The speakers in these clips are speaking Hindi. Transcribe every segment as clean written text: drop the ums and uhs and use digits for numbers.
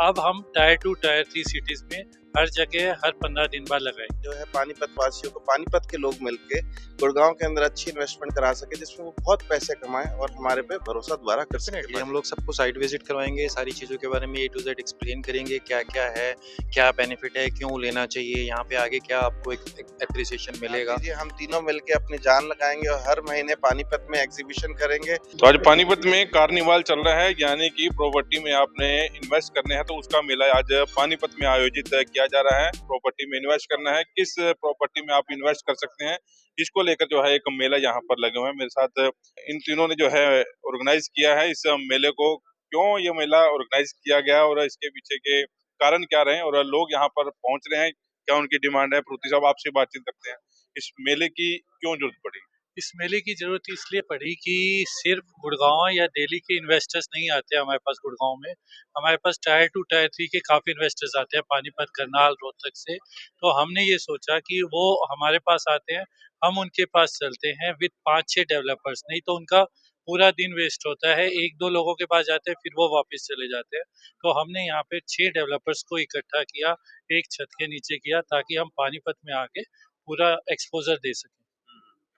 अब हम टायर 2 टायर 3 सिटीज में हर जगह हर 15 दिन बाद लगाएंगे। जो है पानीपत वासियों को, पानीपत के लोग मिलके गुड़गांव के अंदर अच्छी इन्वेस्टमेंट करा सके, जिसमें वो बहुत पैसे कमाएं और हमारे पे भरोसा दोबारा कर सके। डेफिनेटली हम लोग सबको साइट विजिट करवाएंगे, सारी चीज़ों के बारे में A to Z एक्सप्लेन करेंगे, क्या क्या है, क्या बेनिफिट है, क्यों लेना चाहिए, यहाँ पे आगे क्या आपको एक एप्रिसिएशन मिलेगा। जी, हम तीनों मिलके अपनी जान लगाएंगे और हर महीने पानीपत में एग्जीबिशन करेंगे। तो आज पानीपत में कार्निवाल चल रहा है, यानी कि प्रॉपर्टी में आपने इन्वेस्ट करने हैं तो उसका मेला आज पानीपत में आयोजित किया जा रहा है। प्रॉपर्टी में इन्वेस्ट करना है, किस प्रॉपर्टी में आप इन्वेस्ट कर सकते हैं, इसको लेकर जो है एक मेला यहाँ पर लगे हुए हैं। मेरे साथ इन तीनों ने जो है ऑर्गेनाइज किया है इस मेले को। क्यों ये मेला ऑर्गेनाइज किया गया और इसके पीछे के कारण क्या रहे और लोग यहाँ पर पहुंच रहे हैं, क्या उनकी डिमांड है, पृथ्वी साहब आपसे बातचीत करते हैं। इस मेले की क्यों जरूरत पड़ी? इस मेले की जरूरत इसलिए पड़ी कि सिर्फ गुड़गांव या दिल्ली के इन्वेस्टर्स नहीं आते हमारे पास गुड़गांव में। हमारे पास टायर 2 टायर 3 के काफी इन्वेस्टर्स आते हैं पानीपत, करनाल, रोहतक से। तो हमने ये सोचा कि वो हमारे पास आते हैं, हम उनके पास चलते हैं विद 5-6 डेवलपर्स, नहीं तो उनका पूरा दिन वेस्ट होता है। 1-2 लोगों के पास जाते हैं, फिर वो वापस चले जाते हैं। तो हमने यहाँ पे 6 डेवलपर्स को इकट्ठा किया, एक छत के नीचे किया, ताकि हम पानीपत में आके पूरा एक्सपोजर दे सकें।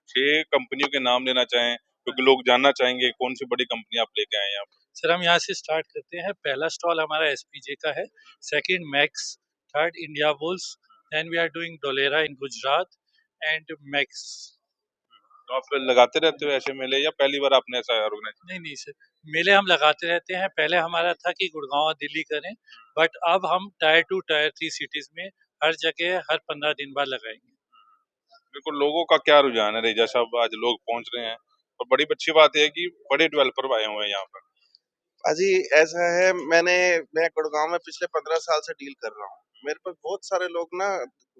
6 कंपनियों के नाम लेना चाहें, क्योंकि लोग जानना चाहेंगे कौन सी बड़ी कंपनी आप लेके आए हैं यहाँ पर। सर हम यहाँ से स्टार्ट करते हैं। पहला स्टॉल हमारा एसपीजे का है, second Max, third Indiabulls, then we are doing Dholera in Gujarat and Max. तो आप लगाते रहते हो ऐसे मेले या पहली बार आपने ऐसा ऑर्गेनाइज? नहीं नहीं सर, मेले हम लगाते रहते हैं। पहले हमारा था कि गुड़गांव और दिल्ली करें, बट अब हम टायर 2 टायर 3 सिटीज में हर जगह हर 15 दिन बाद लगाएंगे। बिल्कुल, लोगों का क्या रुझान है रेजा साहब, आज लोग पहुंच रहे हैं और बड़ी अच्छी बात है कि बड़े डेवलपर आए हुए हैं यहाँ पर। अजी ऐसा है, मैं गुड़गांव में पिछले 15 साल से डील कर रहा हूँ। मेरे पास बहुत सारे लोग ना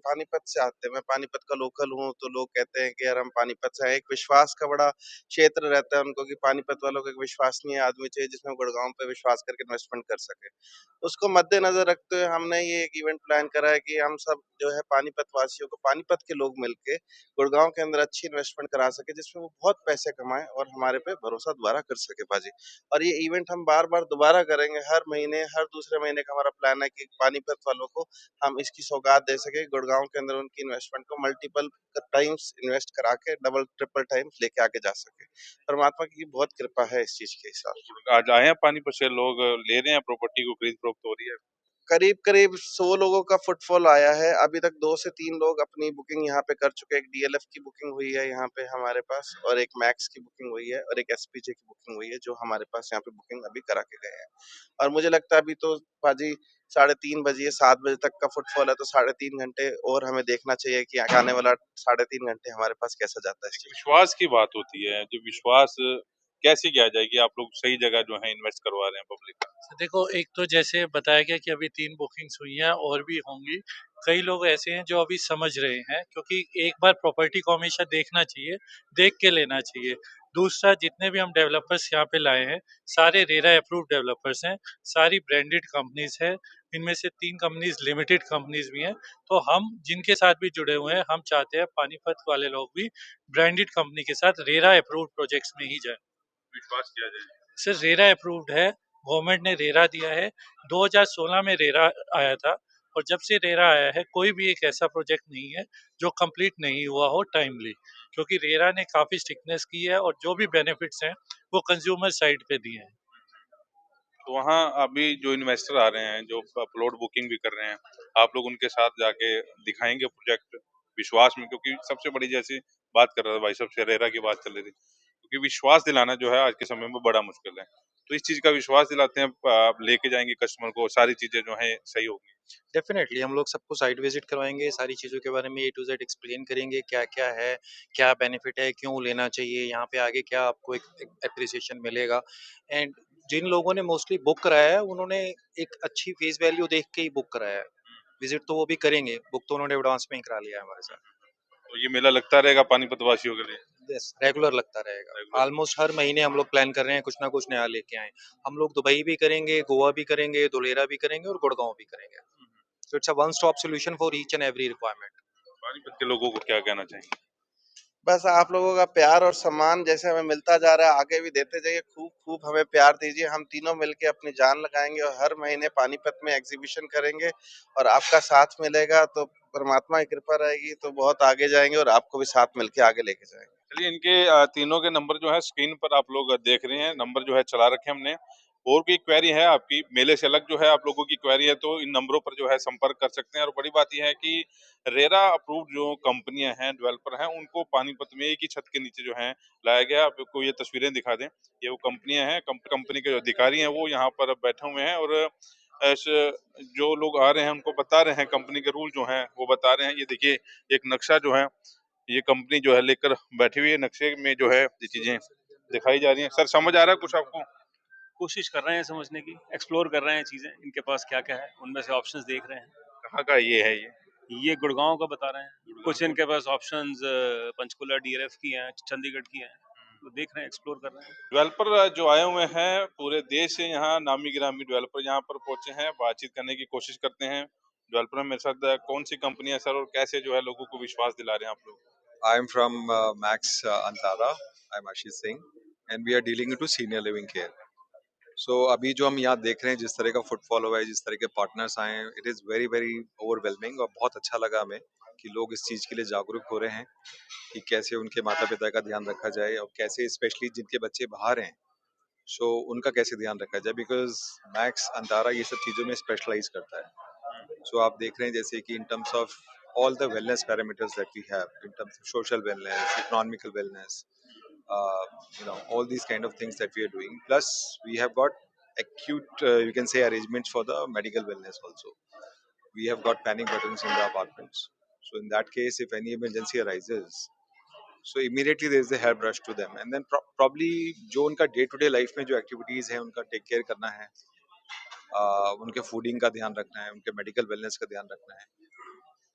पानीपत से आते हैं। मैं पानीपत का लोकल हूँ, तो लोग कहते हैं कि यार हम पानीपत से आए। एक विश्वास का बड़ा क्षेत्र रहता है उनको कि पानीपत वालों को एक विश्वसनीय आदमी चाहिए जिसमें गुड़गांव पे विश्वास करके इन्वेस्टमेंट कर सके। उसको मद्देनजर रखते हुए हमने ये एक इवेंट प्लान करा है कि हम सब जो है पानीपत वासियों को, पानीपत के लोग मिलके गुड़गांव के अंदर अच्छी इन्वेस्टमेंट करा सके, जिसमें वो बहुत पैसे कमाएं और हमारे पे भरोसा दोबारा कर सके बाजी। और ये इवेंट हम बार-बार दोबारा करेंगे, हर महीने, हर दूसरे महीने का हमारा प्लान है कि पानीपत वालों को हम इसकी सौगात दे सके, गुड़गांव के अंदर उनकी इन्वेस्टमेंट को मल्टीपल टाइम्स इन्वेस्ट करा के डबल ट्रिपल टाइम्स लेके आके जा सके। परमात्मा की बहुत कृपा है इस चीज के हिसाब। आज आए हैं पानीपत से, लोग ले रहे हैं, प्रॉपर्टी को खरीद फरोख्त हो रही है। करीब-करीब 100 लोगों का फुटफॉल आया है। अभी तक 2 से 3 लोग अपनी बुकिंग यहाँ पे कर चुके हैं। एक डीएलएफ की बुकिंग हुई है यहाँ पे हमारे पास, और एक मैक्स की बुकिंग हुई है, और एक एसपीजे की बुकिंग हुई है, जो हमारे पास यहाँ पे बुकिंग अभी करा के गए हैं। और मुझे लगता है अभी तो पाजी 3:30 बजे, 7 बजे तक का फुटफॉल है, तो 3.5 घंटे और हमें देखना चाहिए कि आने वाला 3.5 घंटे हमारे पास कैसा जाता है। विश्वास की बात होती है, जो विश्वास कैसे किया जाए कि आप लोग सही जगह जो है इन्वेस्ट करवा रहे हैं पब्लिक का? देखो, एक तो जैसे बताया गया कि अभी 3 बुकिंग्स हुई हैं और भी होंगी। कई लोग ऐसे हैं जो अभी समझ रहे हैं, क्योंकि एक बार प्रॉपर्टी को हमेशा देखना चाहिए, देख के लेना चाहिए। दूसरा, जितने भी हम डेवलपर्स यहाँ पे लाए हैं, सारे रेरा अप्रूव्ड डेवलपर्स हैं, सारी ब्रांडेड कंपनीज हैं। इनमें से 3 कंपनीज लिमिटेड कंपनीज भी हैं। तो हम जिनके साथ भी जुड़े हुए हैं, हम चाहते हैं पानीपत वाले लोग भी ब्रांडेड कंपनी के साथ रेरा अप्रूव्ड प्रोजेक्ट्स में ही जाएं। विश्वास किया जाए। सर रेरा अप्रूव्ड है, गवर्नमेंट ने रेरा दिया है। 2016 में रेरा आया था, और जब से रेरा आया है कोई भी एक ऐसा प्रोजेक्ट नहीं है जो कंप्लीट नहीं हुआ हो टाइमली, क्योंकि रेरा ने काफी स्ट्रिक्टनेस की है और जो भी बेनिफिट्स हैं वो कंज्यूमर साइड पे दिए हैं। तो वहाँ अभी जो इन्वेस्टर आ रहे हैं, जो प्लॉट बुकिंग भी कर रहे हैं, आप लोग उनके साथ जाके दिखाएंगे प्रोजेक्ट विश्वास में? क्योंकि सबसे बड़ी जैसी बात कर रहा था भाई साहब, शेरेरा की बात चल रही थी, क्योंकि विश्वास दिलाना जो है आज के समय में बड़ा मुश्किल है। तो इस चीज का विश्वास दिलाते हैं, आप लेके जाएंगे कस्टमर को, सारी चीजें जो है सही होगी। डेफिनेटली हम लोग सबको साइट विजिट करवाएंगे, सारी चीज़ों के बारे में A to Z एक्सप्लेन करेंगे, क्या क्या है, क्या बेनिफिट है, क्यों लेना चाहिए, यहाँ पे आगे क्या आपको एक एप्रिसिएशन मिलेगा। एंड जिन लोगों ने मोस्टली बुक कराया है उन्होंने एक अच्छी फेस वैल्यू देख के ही बुक कराया है। विजिट तो वो भी करेंगे, बुक तो उन्होंने एडवांस में ही करा लिया है हमारे साथ। तो ये मेला लगता रहेगा पानीपत वासियों के लिए? यस, रेगुलर लगता रहेगा। रेगुलर? ऑलमोस्ट हर महीने हम लोग प्लान कर रहे हैं कुछ ना कुछ नया लेके आए। हम लोग दुबई भी करेंगे, गोवा भी करेंगे, धुलेरा भी करेंगे और गुड़गांव भी करेंगे। So it's a one-stop solution for each and every requirement. Panipat के लोगों को क्या कहना चाहिए? बस आप लोगों का प्यार और सम्मान जैसे हमें मिलता जा रहा है, आगे भी देते जाइए। खूब खूब हमें प्यार दीजिए, हम तीनों मिलके अपनी जान लगाएँगे और हर महीने पानीपत में एग्ज़िबिशन करेंगे और आपका साथ मिलेगा तो परमात्मा की कृपा रहेगी तो बहुत आगे जाएँगे और आपको भी साथ मिलके आगे लेके जाएँगे। चलिए इनके तीनों के नंबर जो है स्क्रीन पर आप लोग देख रहे हैं, नंबर जो है चला रखे हैं हमने। और कोई क्वेरी है आपकी, मेले से अलग जो है आप लोगों की क्वेरी है तो इन नंबरों पर जो है संपर्क कर सकते हैं। और बड़ी बात ये है कि रेरा अप्रूव्ड जो कंपनियां हैं, डेवलपर हैं, उनको पानीपत में एक ही छत के नीचे जो है लाया गया। आपको ये तस्वीरें दिखा दें, ये वो कंपनियां हैं, कंपनी के जो अधिकारी हैं वो यहाँ पर बैठे हुए हैं और जो लोग आ रहे हैं उनको बता रहे हैं, कंपनी के रूल जो हैं वो बता रहे हैं। ये देखिए एक नक्शा जो है ये कंपनी जो है लेकर बैठी हुई है, नक्शे में जो है ये चीजें दिखाई जा रही हैं। सर समझ आ रहा है कुछ आपको? कोशिश कर रहे हैं समझने की, एक्सप्लोर कर रहे हैं चीज़ें, इनके पास क्या-क्या है, उनमें से ऑप्शंस देख रहे हैं। कहाँ का ये है ये? ये गुड़गाँव का बता रहे हैं, कुछ गुड़गांव इनके पास ऑप्शंस पंचकुला डीएलएफ की हैं, चंडीगढ़ की हैं, तो देख रहे हैं, एक्सप्लोर कर रहे हैं। डेवलपर जो आए हुए हैं पूरे देश से, यहाँ नामी गिरामी डेवलपर यहाँ पर पहुंचे हैं, बातचीत करने की कोशिश करते हैं। डेवलपर मेरे साथ कौन सी कंपनी है सर और कैसे जो है लोगों को विश्वास दिला रहे हैं आप लोग? I'm from Max Antara. I'm Ashish Singh, and we are dealing into senior living care. So अभी जो हम यहाँ देख रहे हैं, जिस तरह का फुटफॉल हुआ है, जिस तरह के पार्टनर्स आए हैं, it is very very overwhelming और बहुत अच्छा लगा हमें कि लोग इस चीज़ के लिए जागरूक हो रहे हैं कि कैसे उनके माता पिता का ध्यान रखा जाए और कैसे स्पेशली जिनके बच्चे बाहर हैं, सो उनका कैसे ध्यान रखा जाए, बिकॉज मैक्स अंतारा ये सब चीज़ों में स्पेशलाइज करता है। सो आप देख रहे हैं जैसे कि in terms of all the wellness parameters that we have in terms of social wellness, economical wellness, uh, all these kind of things that we are doing. Plus, we have got acute, you can say, arrangements for the medical wellness also. We have got panic buttons in the apartments. So in that case, if any emergency arises, so immediately there is a help rush to them. And then probably जो उनका day to day life में जो activities है उनका take care करना है, उनके फूडिंग का ध्यान रखना है, उनके मेडिकल वेलनेस का ध्यान रखना है,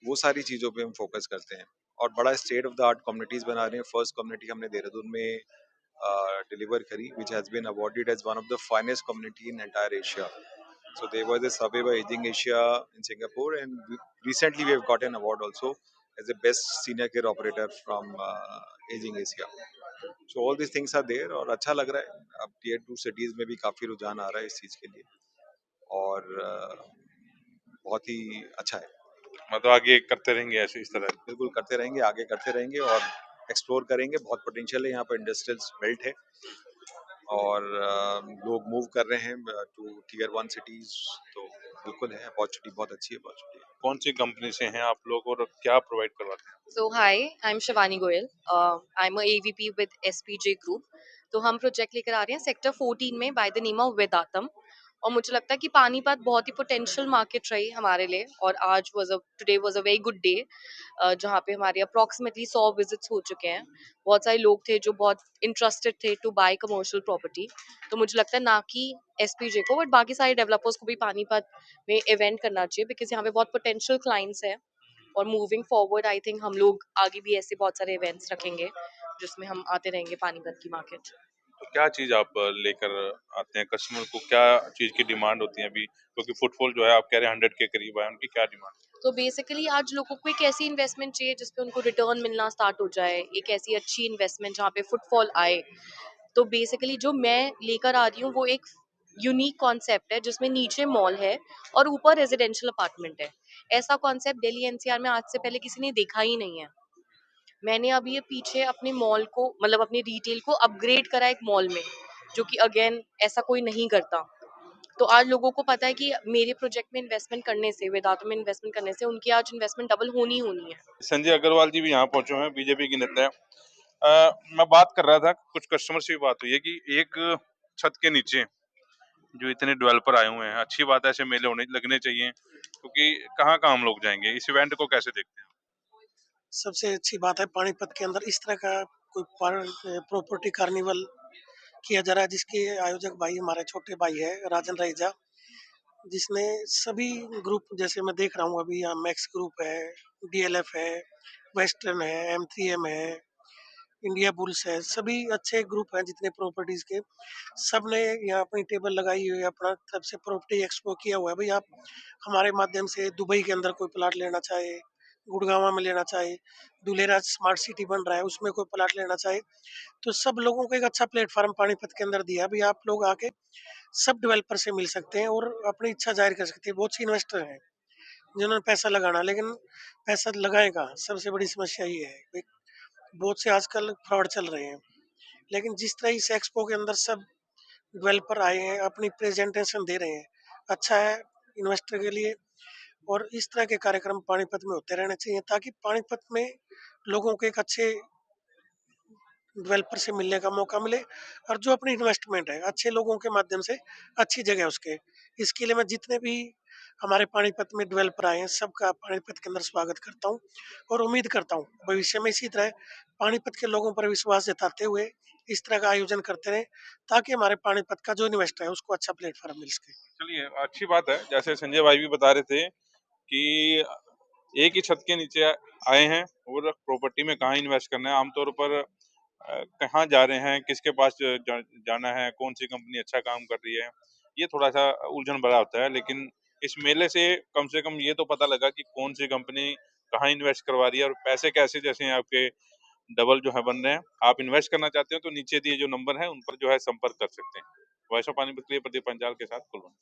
वो सारी चीज़ों पे हम फोकस करते हैं और बड़ा state of the art communities बना रहे हैं। फर्स्ट कम्युनिटी हमने देहरादून में डिलीवर करी, which has been awarded as one of the finest community in entire Asia. So there was a survey by Aging Asia in Singapore, and recently we have got an award also as the best senior care operator from Aging Asia. So all these things are there और अच्छा लग रहा है। अब tier 2 cities में भी काफ़ी रुझान आ रहा है इस चीज़ के लिए और बहुत ही अच्छा है। मतलब आगे करते रहेंगे ऐसे इस तरह? बिल्कुल करते रहेंगे, आगे करते रहेंगे और एक्सप्लोर करेंगे। बहुत पोटेंशियल है यहाँ पर, इंडस्ट्रियल बेल्ट है और लोग मूव कर रहे हैं टू टियर 1 सिटीज, तो बिल्कुल है, अपॉर्चुनिटी बहुत अच्छी अपॉर्चुनिटी है। कौन सी कंपनी से हैं आप लोग और क्या प्रोवाइड करवाते हैं? So hi, I'm Shivani Goyal. I'm a AVP with SPJ Group. तो हम प्रोजेक्ट लेकर आ रहे हैं सेक्टर 14 में बाय द नेम ऑफ वेदांतम और मुझे लगता है कि पानीपत बहुत ही पोटेंशियल मार्केट रही हमारे लिए और आज today was a very good day जहाँ पे हमारे अप्रॉक्सीमेटली 100 विजिट्स हो चुके हैं। बहुत सारे लोग थे जो बहुत इंटरेस्टेड थे टू बाय कमर्शियल प्रॉपर्टी। तो मुझे लगता है ना कि एसपीजे को बट बाकी सारे डेवलपर्स को भी पानीपत में इवेंट करना चाहिए बिकॉज यहाँ पे बहुत पोटेंशियल क्लाइंट्स है और मूविंग फॉरवर्ड आई थिंक हम लोग आगे भी ऐसे बहुत सारे इवेंट्स रखेंगे जिसमें हम आते रहेंगे पानीपत की मार्केट। तो क्या चीज आप लेकर आते हैं कस्टमर को, क्या चीज की डिमांड होती है अभी, क्योंकि फुटफॉल जो है आप कह रहे हैं 100 के करीब है, उनकी क्या डिमांड? तो बेसिकली आज लोगों को एक ऐसी इन्वेस्टमेंट चाहिए जिसपे उनको रिटर्न मिलना स्टार्ट हो जाए, एक ऐसी अच्छी इन्वेस्टमेंट जहाँ पे फुटफॉल आए। तो बेसिकली जो मैं लेकर आ रही हूँ वो एक यूनिक कॉन्सेप्ट है जिसमें नीचे मॉल है और ऊपर रेजिडेंशियल अपार्टमेंट है। ऐसा कॉन्सेप्ट दिल्ली एनसीआर में आज से पहले किसी ने देखा ही नहीं है। मैंने अभी ये पीछे अपने मॉल को मतलब अपने रिटेल को अपग्रेड करा एक मॉल में जो कि अगेन ऐसा कोई नहीं करता। तो आज लोगों को पता है कि मेरे प्रोजेक्ट में इन्वेस्टमेंट करने से वेदांत में इन्वेस्टमेंट करने से उनकी आज इन्वेस्टमेंट डबल होनी होनी है। संजय अग्रवाल जी भी यहाँ पहुंचे हुए हैं, बीजेपी के नेता हैं। मैं बात कर रहा था, कुछ कस्टमर से भी बात हुई है कि एक छत के नीचे जो इतने डेवलपर आए हुए हैं, अच्छी बात है, ऐसे मेले होने लगने चाहिए, क्योंकि कहाँ कहाँ हम लोग जाएंगे, इस इवेंट को कैसे देखते हैं? सबसे अच्छी बात है पानीपत के अंदर इस तरह का कोई प्रॉपर्टी कार्निवल किया जा रहा है जिसके आयोजक भाई हमारे छोटे भाई है राजन रईजा, जिसने सभी ग्रुप जैसे मैं देख रहा हूँ अभी यहाँ मैक्स ग्रुप है, डीएलएफ है, वेस्टर्न है, M3M है, इंडिया बुल्स है, सभी अच्छे ग्रुप हैं जितने प्रॉपर्टीज के, सब ने यहाँ अपनी टेबल लगाई हुई है, अपना तरफ से प्रॉपर्टी एक्सपो किया हुआ है। भाई आप हमारे माध्यम से दुबई के अंदर कोई प्लाट लेना चाहे, गुड़गांव में लेना चाहे, दुलेरा स्मार्ट सिटी बन रहा है उसमें कोई प्लाट लेना चाहे, तो सब लोगों को एक अच्छा प्लेटफॉर्म पानीपत के अंदर दिया। अभी आप लोग आके सब डेवलपर से मिल सकते हैं और अपनी इच्छा जाहिर कर सकते हैं। बहुत सी इन्वेस्टर हैं जिन्होंने पैसा लगाना, लेकिन पैसा लगाए कहाँ, सबसे बड़ी समस्या ये है। बहुत से आजकल फ्रॉड चल रहे हैं, लेकिन जिस तरह इस एक्सपो के अंदर सब डेवलपर आए हैं, अपनी प्रेजेंटेशन दे रहे हैं, अच्छा है इन्वेस्टर के लिए। और इस तरह के कार्यक्रम पानीपत में होते रहने चाहिए ताकि पानीपत में लोगों को एक अच्छे डेवलपर से मिलने का मौका मिले, और जो अपनी इन्वेस्टमेंट है अच्छे लोगों के माध्यम से अच्छी जगह उसके। इसके लिए मैं जितने भी हमारे पानीपत में डेवलपर आए हैं सबका पानीपत के अंदर स्वागत करता हूँ, और उम्मीद करता हूँ भविष्य में इसी तरह पानीपत के लोगों पर विश्वास जताते हुए इस तरह का आयोजन करते रहे, ताकि हमारे पानीपत का जो इन्वेस्टर है उसको अच्छा प्लेटफॉर्म मिल सके। चलिए, अच्छी बात है। जैसे संजय भाई भी बता रहे थे कि एक ही छत के नीचे आए हैं और प्रॉपर्टी में कहाँ इन्वेस्ट करना है, आमतौर पर कहाँ जा रहे हैं, किसके पास जाना है, कौन सी कंपनी अच्छा काम कर रही है, ये थोड़ा सा उलझन भरा होता है। लेकिन इस मेले से कम ये तो पता लगा कि कौन सी कंपनी कहाँ इन्वेस्ट करवा रही है और पैसे कैसे जैसे आपके डबल जो है बन रहे हैं। आप इन्वेस्ट करना चाहते हो तो नीचे दिए जो नंबर है उन पर जो है संपर्क कर सकते हैं। वॉइस ऑफ पानीपत के लिए प्रदीप पंचाल के साथ कुलवंत।